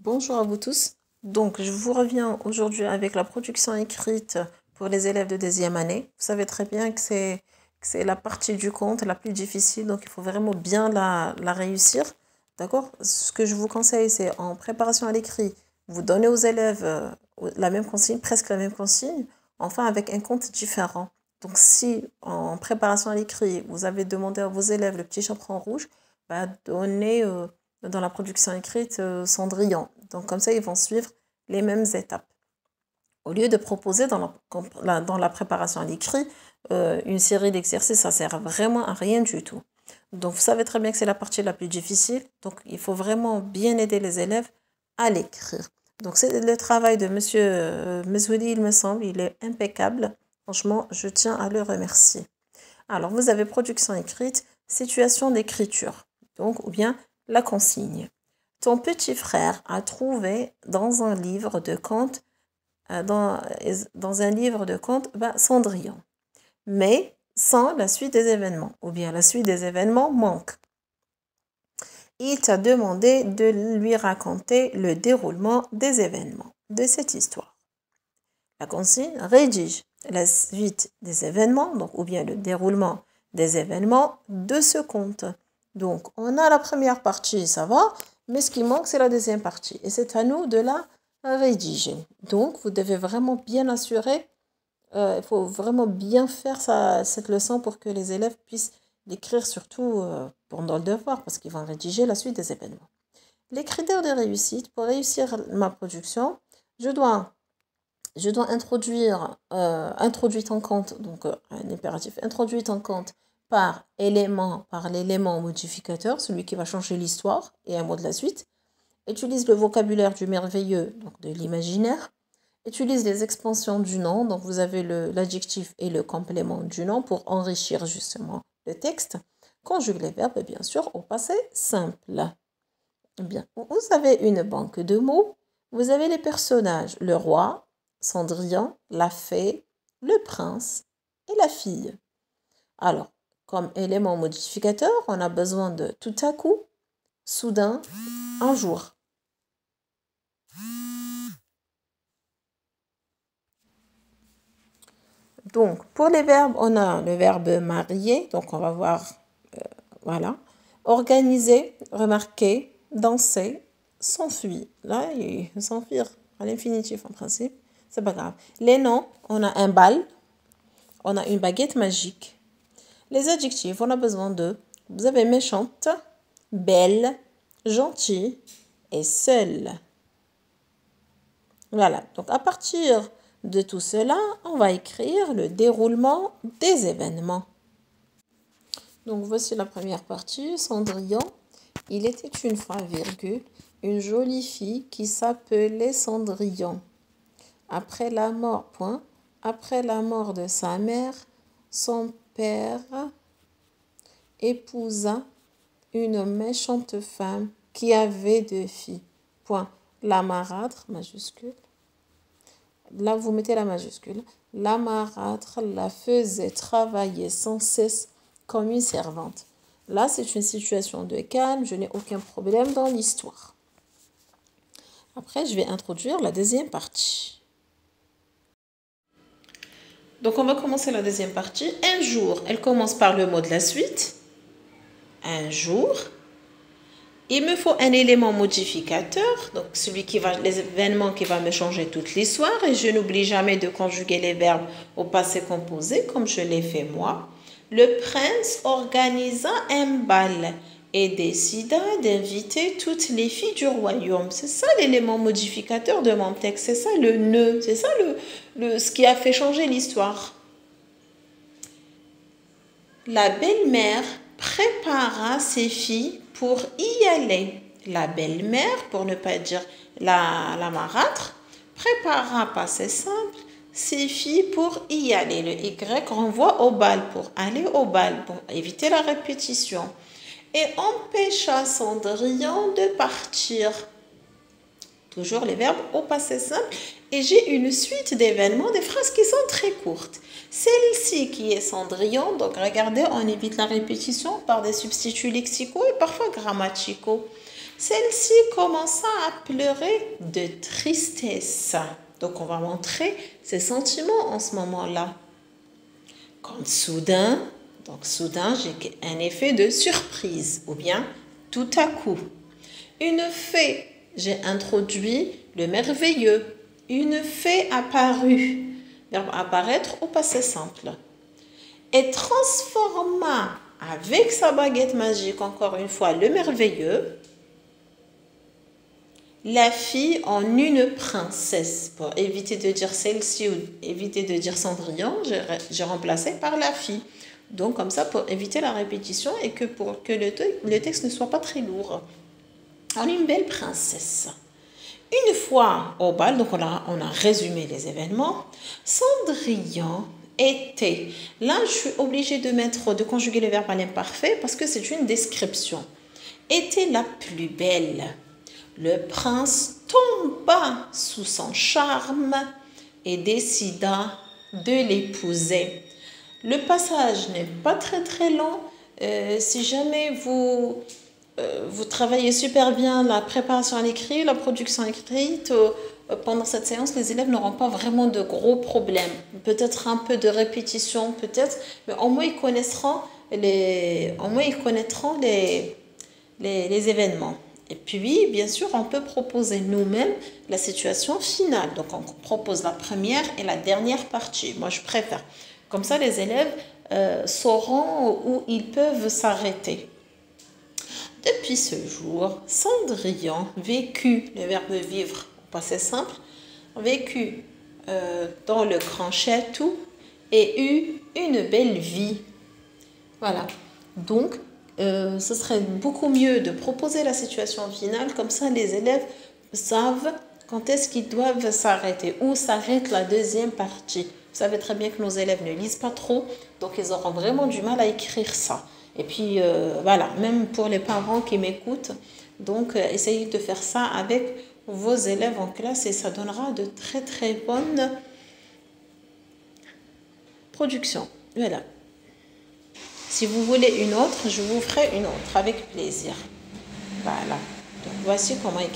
Bonjour à vous tous. Donc, je vous reviens aujourd'hui avec la production écrite pour les élèves de deuxième année. Vous savez très bien que c'est la partie du compte la plus difficile, donc il faut vraiment bien la réussir. D'accord? Ce que je vous conseille, c'est en préparation à l'écrit, vous donnez aux élèves la même consigne, presque la même consigne, enfin avec un compte différent. Donc, si en préparation à l'écrit, vous avez demandé à vos élèves le petit chaperon rouge, bah, donnez dans la production écrite Cendrillon. Donc comme ça, ils vont suivre les mêmes étapes. Au lieu de proposer dans la préparation à l'écrit une série d'exercices, ça sert vraiment à rien du tout. Donc vous savez très bien que c'est la partie la plus difficile. Donc il faut vraiment bien aider les élèves à l'écrire. Donc c'est le travail de monsieur Mezouli, il me semble, il est impeccable. Franchement, je tiens à le remercier. Alors vous avez production écrite, situation d'écriture. Donc ou bien la consigne. Ton petit frère a trouvé dans un livre de contes, Cendrillon, mais sans la suite des événements, ou bien la suite des événements manque. Il t'a demandé de lui raconter le déroulement des événements de cette histoire. La consigne rédige la suite des événements, donc, ou bien le déroulement des événements de ce conte. Donc, on a la première partie, ça va, mais ce qui manque, c'est la deuxième partie. Et c'est à nous de la rédiger. Donc, vous devez vraiment bien assurer, il faut vraiment bien faire cette leçon pour que les élèves puissent l'écrire surtout pendant le devoir, parce qu'ils vont rédiger la suite des événements. Les critères de réussite, pour réussir ma production, je dois introduire ton compte, donc un impératif, introduit ton compte par l'élément modificateur, celui qui va changer l'histoire et un mot de la suite. Utilise le vocabulaire du merveilleux, donc de l'imaginaire. Utilise les expansions du nom, donc vous avez l'adjectif et le complément du nom pour enrichir justement le texte. Conjugue les verbes, bien sûr, au passé simple. Bien, vous avez une banque de mots. Vous avez les personnages, le roi, Cendrillon, la fée, le prince et la fille. Alors, comme élément modificateur, on a besoin de tout à coup, soudain, un jour. Donc, pour les verbes, on a le verbe marier, donc on va voir, voilà. Organiser, remarquer, danser, s'enfuir. Là, s'enfuir à l'infinitif en principe, c'est pas grave. Les noms, on a un bal, on a une baguette magique. Les adjectifs, on a besoin de, vous avez méchante, belle, gentille et seule. Voilà, donc à partir de tout cela, on va écrire le déroulement des événements. Donc voici la première partie, Cendrillon. Il était une fois, virgule, une jolie fille qui s'appelait Cendrillon. Après la mort de sa mère, son père épousa une méchante femme qui avait 2 filles. Point. La marâtre, majuscule. Là, vous mettez la majuscule. La marâtre la faisait travailler sans cesse comme une servante. Là, c'est une situation de calme. Je n'ai aucun problème dans l'histoire. Après, je vais introduire la deuxième partie. Donc, on va commencer la deuxième partie. Un jour, elle commence par le mot de la suite. Un jour. Il me faut un élément modificateur, donc les événements qui va me changer toute l'histoire, et je n'oublie jamais de conjuguer les verbes au passé composé comme je l'ai fait moi. Le prince organisa un bal et décida d'inviter toutes les filles du royaume. C'est ça l'élément modificateur de mon texte, c'est ça le nœud, c'est ça ce qui a fait changer l'histoire. La belle-mère prépara ses filles pour y aller. La belle-mère, pour ne pas dire la marâtre, prépara, passé simple, ses filles pour y aller. Le Y renvoie au bal, pour aller au bal, pour éviter la répétition. Et empêcha Cendrillon de partir. Toujours les verbes au passé simple. Et j'ai une suite d'événements, des phrases qui sont très courtes. Celle-ci qui est Cendrillon, donc regardez, on évite la répétition par des substituts lexicaux et parfois grammaticaux. Celle-ci commença à pleurer de tristesse. Donc, on va montrer ses sentiments en ce moment-là. Quand soudain, j'ai un effet de surprise ou bien tout à coup. Une fée, j'ai introduit le merveilleux. Une fée apparut, verbe apparaître au passé simple. Et transforma avec sa baguette magique, encore une fois, le merveilleux, la fille en une princesse. Pour éviter de dire celle-ci ou éviter de dire Cendrillon, j'ai remplacé par la fille. Donc comme ça, pour éviter la répétition et que pour que le texte ne soit pas très lourd. En une belle princesse. Une fois au bal, donc on a résumé les événements, Cendrillon était. Là, je suis obligée de conjuguer le verbe à l'imparfait parce que c'est une description. Était la plus belle. Le prince tomba sous son charme et décida de l'épouser. Le passage n'est pas très long. Si jamais vous travaillez super bien la préparation à l'écrit, la production écrite, pendant cette séance, les élèves n'auront pas vraiment de gros problèmes. Peut-être un peu de répétition, peut-être, mais au moins ils connaîtront les événements. Et puis, bien sûr, on peut proposer nous-mêmes la situation finale. Donc, on propose la première et la dernière partie. Moi, je préfère. Comme ça, les élèves sauront où ils peuvent s'arrêter. Depuis ce jour, Cendrillon vécut, le verbe vivre au passé simple, vécut dans le grand château et eut une belle vie. Voilà. Donc, ce serait beaucoup mieux de proposer la situation finale, comme ça les élèves savent quand est-ce qu'ils doivent s'arrêter, où s'arrête la deuxième partie. Vous savez très bien que nos élèves ne lisent pas trop, donc ils auront vraiment du mal à écrire ça. Et puis voilà, même pour les parents qui m'écoutent, donc essayez de faire ça avec vos élèves en classe et ça donnera de très bonnes productions. Voilà. Si vous voulez une autre, je vous ferai une autre avec plaisir. Voilà. Donc, voici comment écrire.